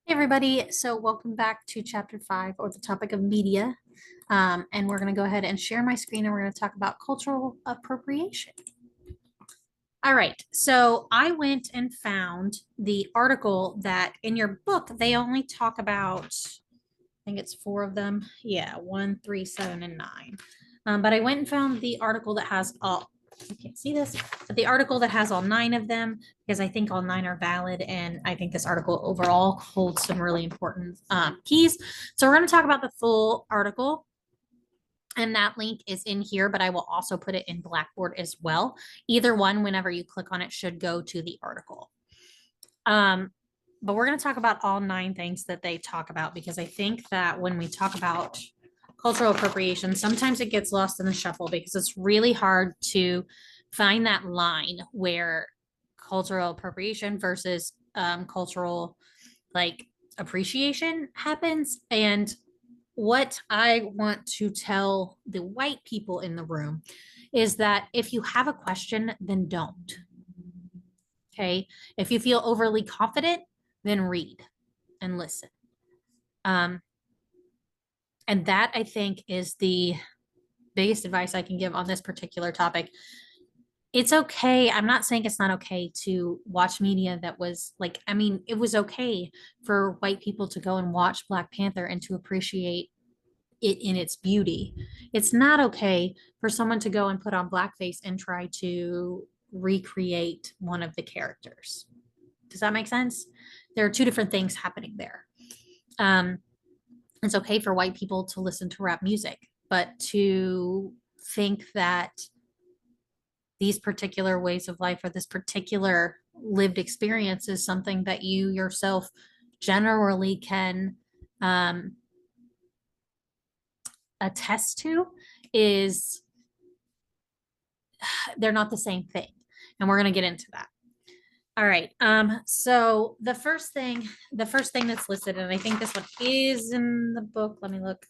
Hey everybody, so welcome back to chapter 5 or the topic of media. And we're going to go ahead and share my screen and we're going to talk about cultural appropriation. All right, so I went and found the article that in your book they only talk about, I think it's four of them. Yeah, 1, 3, 7, and 9. But I went and found the article that has all, you can't see this, but the article that has all 9 of them because I think all 9 are valid. And I think this article overall holds some really important keys. So we're going to talk about the full article. And that link is in here, but I will also put it in Blackboard as well. Either one, whenever you click on it, should go to the article. But we're going to talk about all 9 things that they talk about because I think that when we talk about cultural appropriation, sometimes it gets lost in the shuffle because it's really hard to find that line where cultural appropriation versus cultural like appreciation happens. And what I want to tell the white people in the room is that if you have a question, then don't. Okay. If you feel overly confident, then read and listen. And that I think is the biggest advice I can give on this particular topic. It's okay. I'm not saying it's not okay to watch media that was like, I mean, it was okay for white people to go and watch Black Panther and to appreciate it in its beauty. It's not okay for someone to go and put on blackface and try to recreate one of the characters. Does that make sense? There are two different things happening there. It's okay for white people to listen to rap music, but to think that these particular ways of life or this particular lived experience is something that you yourself generally can attest to is they're not the same thing. And we're going to get into that. All right. So the first thing that's listed, and I think this one is in the book. Let me look.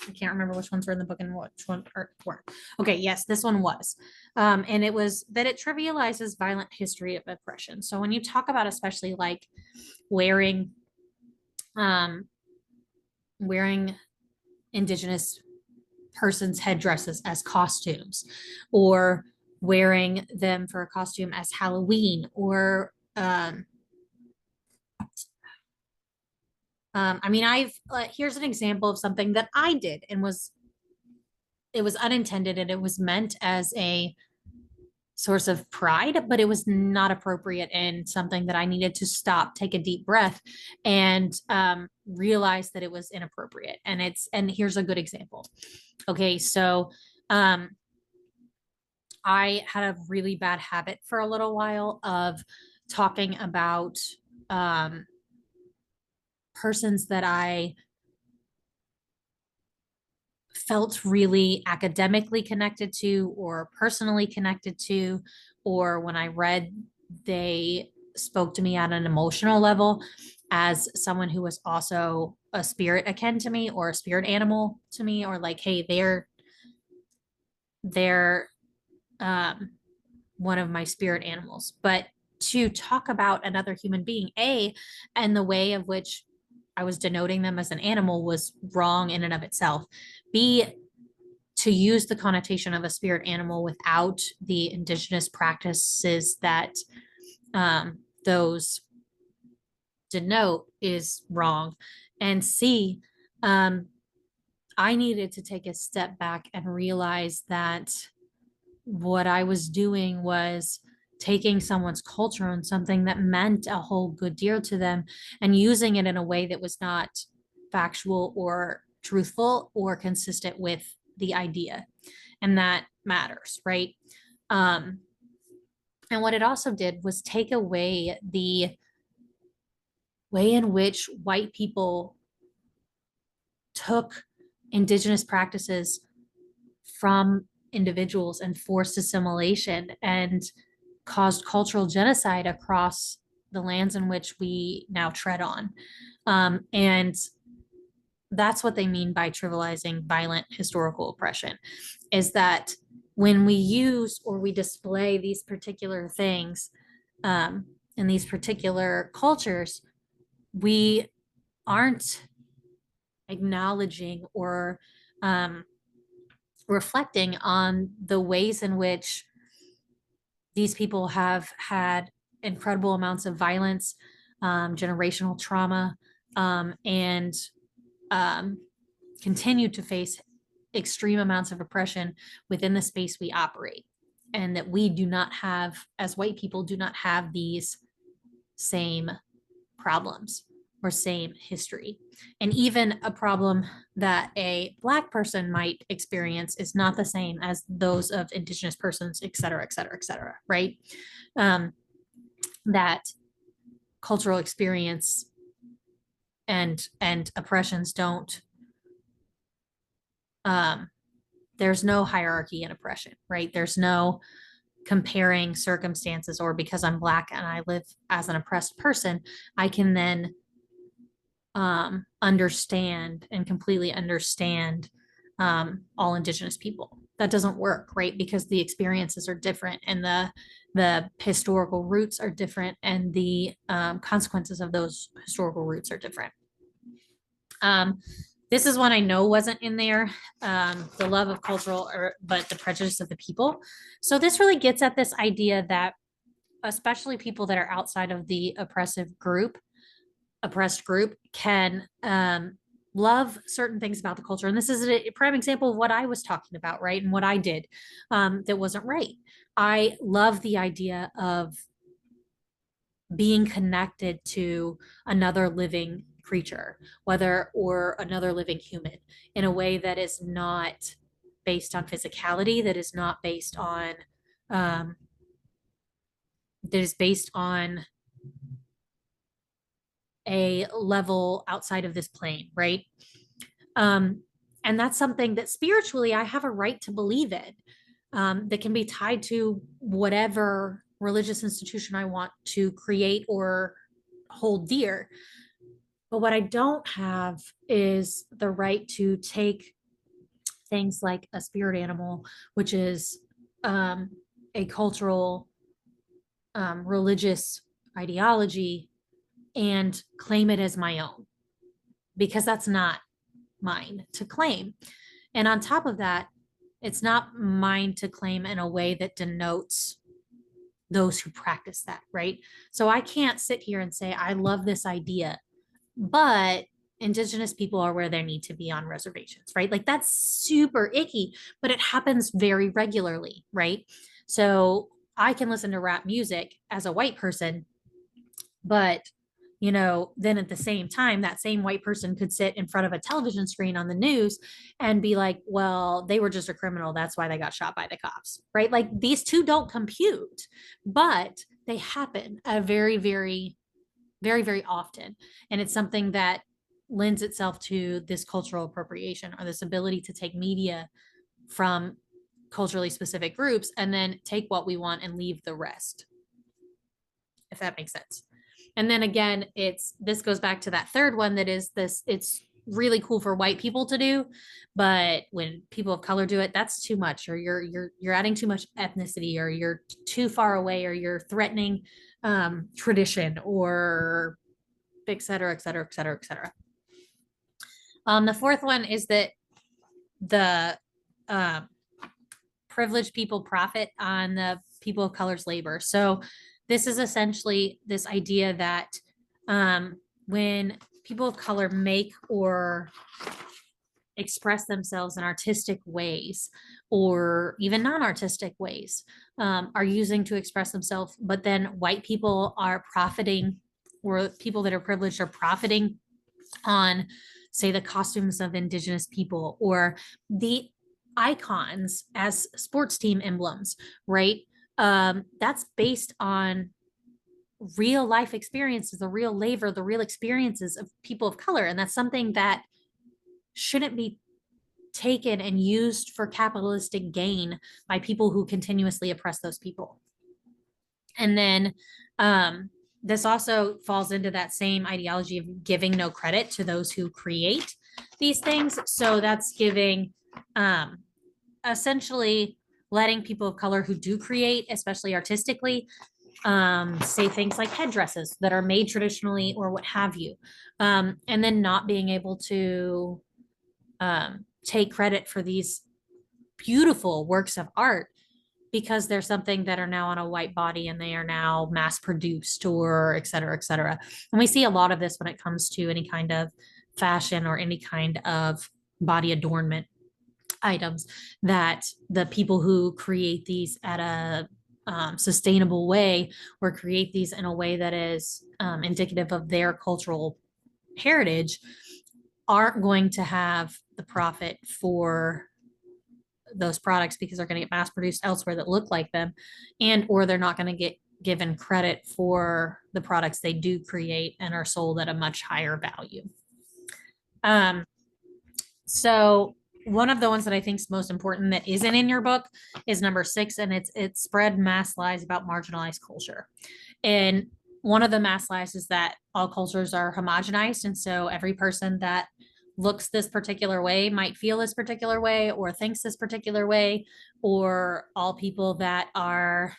I can't remember which ones were in the book and which one were. Okay, yes, this one was. And it was that it trivializes violent history of oppression. So when you talk about especially like wearing wearing indigenous persons' headdresses as costumes, or wearing them for a costume as Halloween, or I mean, here's an example of something that I did and it was unintended and it was meant as a source of pride, but it was not appropriate and something that I needed to stop, take a deep breath, and realize that it was inappropriate. And here's a good example. Okay, so I had a really bad habit for a little while of talking about persons that I felt really academically connected to or personally connected to, or when I read, they spoke to me at an emotional level as someone who was also a spirit akin to me or a spirit animal to me, or like, hey, they're one of my spirit animals. But to talk about another human being, and the way of which I was denoting them as an animal was wrong in and of itself. B, to use the connotation of a spirit animal without the indigenous practices that those denote is wrong. And C, I needed to take a step back and realize that what I was doing was taking someone's culture and something that meant a whole good deal to them and using it in a way that was not factual or truthful or consistent with the idea. And that matters, right? And what it also did was take away the way in which white people took indigenous practices from individuals and forced assimilation and caused cultural genocide across the lands in which we now tread on. And that's what they mean by trivializing violent historical oppression, is that when we use or we display these particular things in these particular cultures, we aren't acknowledging or reflecting on the ways in which these people have had incredible amounts of violence, generational trauma, and continue to face extreme amounts of oppression within the space we operate. And that we do not have, as white people, do not have these same problems or same history. And even a problem that a Black person might experience is not the same as those of Indigenous persons, et cetera, et cetera, et cetera, right? That cultural experience and oppressions don't, there's no hierarchy in oppression, right? There's no comparing circumstances, or because I'm Black and I live as an oppressed person, I can then understand and completely understand all Indigenous people. That doesn't work, right? Because the experiences are different, and the historical roots are different, and the consequences of those historical roots are different. This is one I know wasn't in there, the love of cultural, but the prejudice of the people. So this really gets at this idea that especially people that are outside of the oppressed group can love certain things about the culture. And this is a prime example of what I was talking about, right? And what I did that wasn't right. I love the idea of being connected to another living creature, or another living human, in a way that is not based on physicality, that is not based on, that is based on a level outside of this plane, right? And that's something that spiritually I have a right to believe in, that can be tied to whatever religious institution I want to create or hold dear. But what I don't have is the right to take things like a spirit animal, which is a cultural, religious ideology, and claim it as my own, because that's not mine to claim. And on top of that, it's not mine to claim in a way that denotes those who practice that, right? So I can't sit here and say, I love this idea, but Indigenous people are where they need to be on reservations, right? Like that's super icky, but it happens very regularly, right? So I can listen to rap music as a white person, but then at the same time, that same white person could sit in front of a television screen on the news and be like, well, they were just a criminal, that's why they got shot by the cops, right? Like these two don't compute, but they happen a very, very, very, very often. And it's something that lends itself to this cultural appropriation, or this ability to take media from culturally specific groups and then take what we want and leave the rest, if that makes sense. And then again, this goes back to that third one, that is this, it's really cool for white people to do, but when people of color do it, that's too much, or you're adding too much ethnicity, or you're too far away, or you're threatening tradition, or et cetera, et cetera, et cetera, et cetera. The fourth one is that the privileged people profit on the people of color's labor. So this is essentially this idea that when people of color make or express themselves in artistic ways, or even non-artistic ways, are using to express themselves, but then white people are profiting, or people that are privileged are profiting on, say, the costumes of Indigenous people, or the icons as sports team emblems, right? That's based on real life experiences, the real labor, the real experiences of people of color. And that's something that shouldn't be taken and used for capitalistic gain by people who continuously oppress those people. And then this also falls into that same ideology of giving no credit to those who create these things. So that's giving, essentially letting people of color who do create, especially artistically, say things like headdresses that are made traditionally or what have you. And then not being able to take credit for these beautiful works of art because they're something that are now on a white body and they are now mass produced or et cetera, et cetera. And we see a lot of this when it comes to any kind of fashion or any kind of body adornment items, that the people who create these at a sustainable way or create these in a way that is indicative of their cultural heritage aren't going to have the profit for those products because they're going to get mass produced elsewhere that look like them, and or they're not going to get given credit for the products they do create and are sold at a much higher value. So one of the ones that I think is most important that isn't in your book is number 6, and it's spread mass lies about marginalized culture. And one of the mass lies is that all cultures are homogenized, and so every person that looks this particular way might feel this particular way or thinks this particular way, or all people that are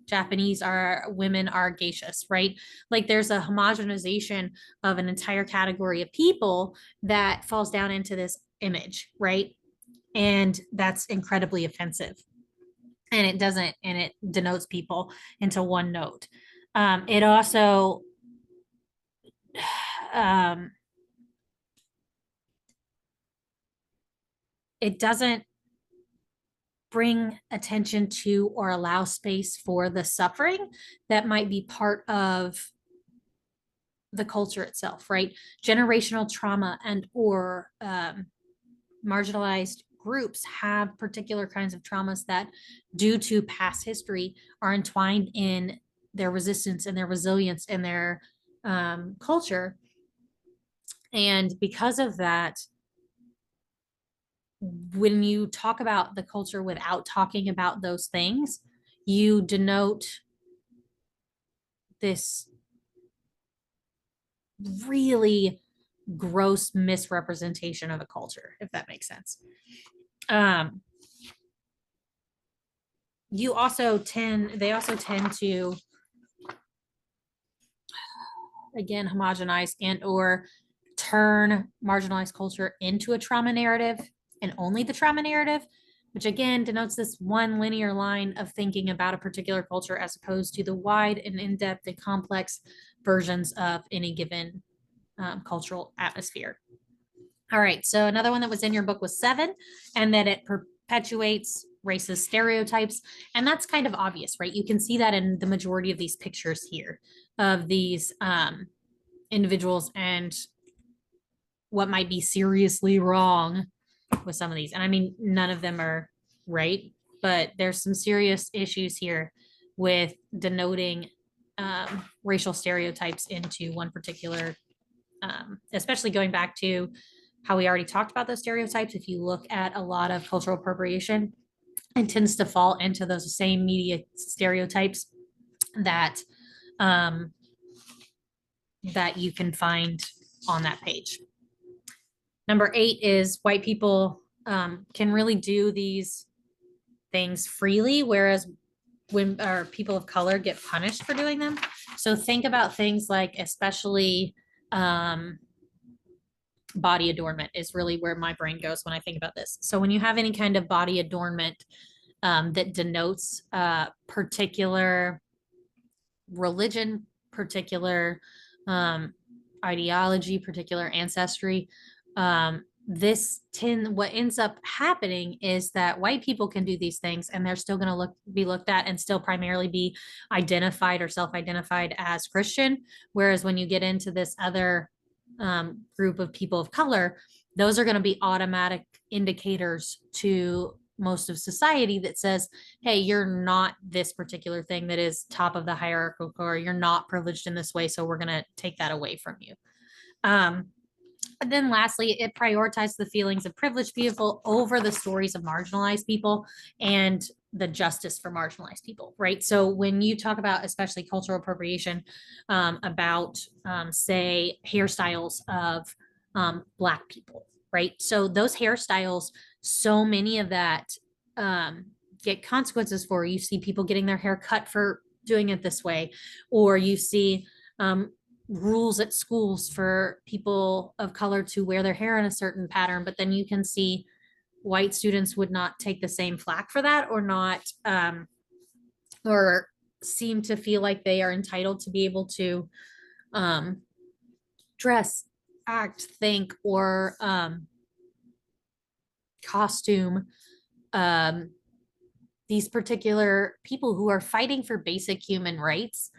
Japanese are women are geishas, right? Like there's a homogenization of an entire category of people that falls down into this image, right? And that's incredibly offensive. And it denotes people into one note. It also, it doesn't bring attention to or allow space for the suffering that might be part of the culture itself, right? Generational trauma and or marginalized groups have particular kinds of traumas that, due to past history, are entwined in their resistance and their resilience and their culture. And because of that, when you talk about the culture without talking about those things, you denote this really gross misrepresentation of a culture, if that makes sense. They also tend to, again, homogenize and or turn marginalized culture into a trauma narrative and only the trauma narrative, which again denotes this one linear line of thinking about a particular culture as opposed to the wide and in-depth and complex versions of any given cultural atmosphere. All right, so another one that was in your book was 7, and that it perpetuates racist stereotypes. And that's kind of obvious, right? You can see that in the majority of these pictures here of these individuals and what might be seriously wrong with some of these. And I mean, none of them are right, but there's some serious issues here with denoting racial stereotypes into one particular, especially going back to how we already talked about those stereotypes. If you look at a lot of cultural appropriation, it tends to fall into those same media stereotypes that that you can find on that page. Number 8 is white people can really do these things freely, whereas when people of color get punished for doing them. So think about things like, especially body adornment is really where my brain goes when I think about this. So when you have any kind of body adornment that denotes particular religion, particular ideology, particular ancestry, what ends up happening is that white people can do these things and they're still going to be looked at and still primarily be identified or self-identified as Christian. Whereas when you get into this other group of people of color, those are going to be automatic indicators to most of society that says, hey, you're not this particular thing that is top of the hierarchical, or you're not privileged in this way, so we're going to take that away from you. And then lastly, it prioritizes the feelings of privileged people over the stories of marginalized people and the justice for marginalized people, right? So when you talk about, especially cultural appropriation, about, say, hairstyles of Black people, right? So those hairstyles, so many of that get consequences for. You see people getting their hair cut for doing it this way, or you see rules at schools for people of color to wear their hair in a certain pattern, but then you can see white students would not take the same flack for that, or not, or seem to feel like they are entitled to be able to dress, act, think, or costume these particular people who are fighting for basic human rights,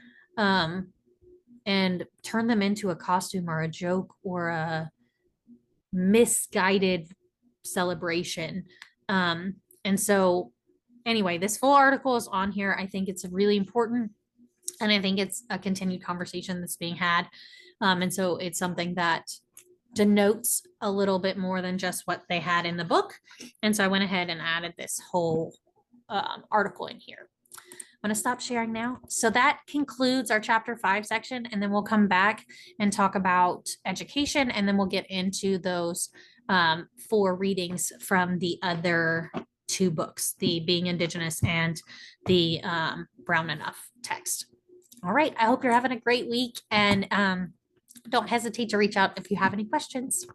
and turn them into a costume or a joke or a misguided celebration. And so, anyway, this full article is on here. I think it's really important, and I think it's a continued conversation that's being had. And so, it's something that denotes a little bit more than just what they had in the book. And so, I went ahead and added this whole article in here. I'm going to stop sharing now. So that concludes our chapter 5 section, and then we'll come back and talk about education, and then we'll get into those 4 readings from the other 2 books, the Being Indigenous and the Brown Enough text. All right. I hope you're having a great week, and don't hesitate to reach out if you have any questions.